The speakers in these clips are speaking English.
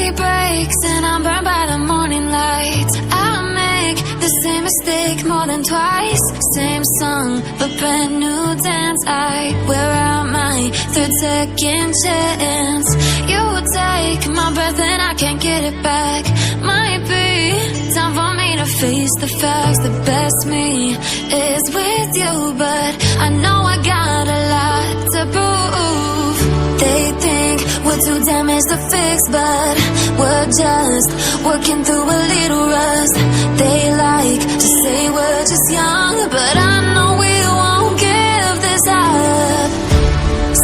day breaks and I'm burned by the morning light. I make the same mistake more than twice. Same song, but brand new dance. I wear out my third second chance. You take my breath and I can't get it back. Might be time for me to face the facts. The best me is with you, but I know I got a lot to prove. They think we're too damaged to fix, but we're just working through a little rust. They like to say we're just young, but I know we won't give this up.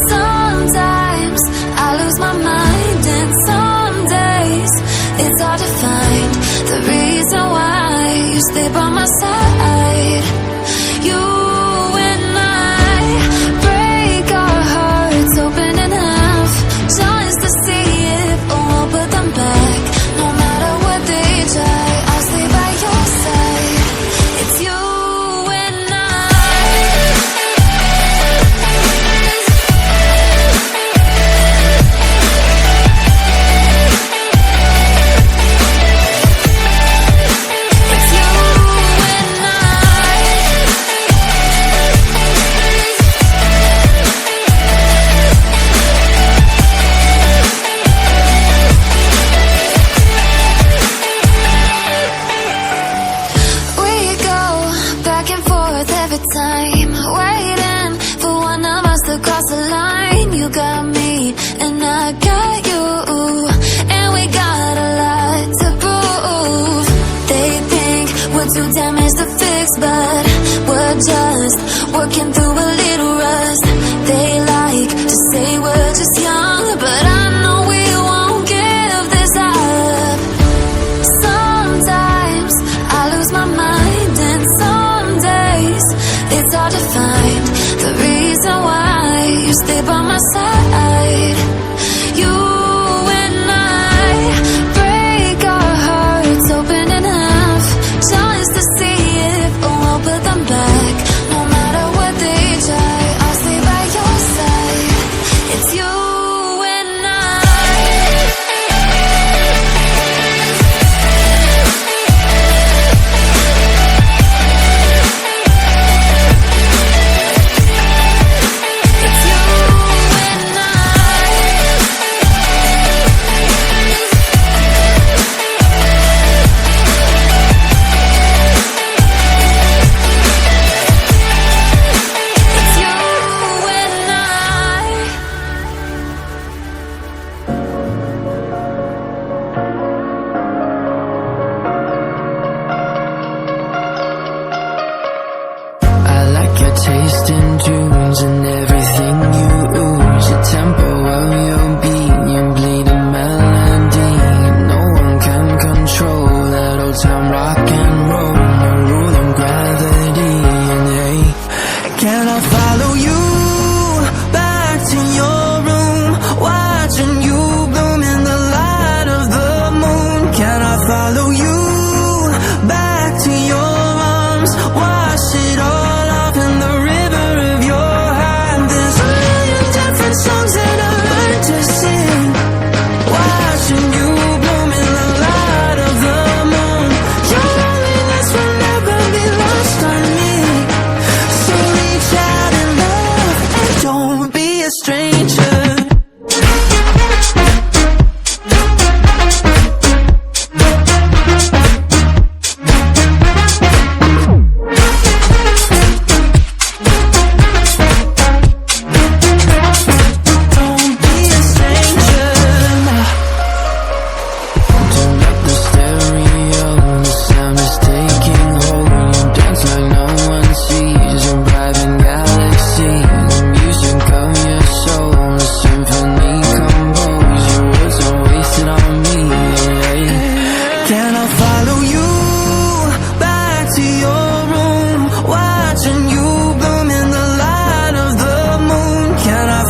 Sometimes I lose my mind, and some days it's hard to find the reason why you stay by my side. You and I break our hearts open enough just to see if we'll put them back. No matter what they try, I'll stay by your side. It's you and time, waiting for one of us to cross the line. You got me and I got you, and we got a lot to prove. They think we're too damaged to fix, but we're just working through a little rust. They like to say we're just young, but I know we won't give this up. Sometimes I lose my mind, and some days it's hard to find the reason why you stay by my side. You and I break our hearts open enough just to see if we'll put them back. No matter what they try, I'll stay by your side. It's you and I. Taste in tunes and everything you ooze. The tempo of your beat, your bleeding melody. No one can control that old time rock and roll. No rule of gravity. And hey, can I follow you back to your room, watching you bloom in the light of the moon? Can I follow you back to your arms, wash it all off in the river of your heart? There's a million different songs that I learned to sing, watching you bloom in the light of the moon. Your loneliness will never be lost on me, so reach out and love, and don't be a stranger.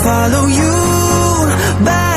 Follow you back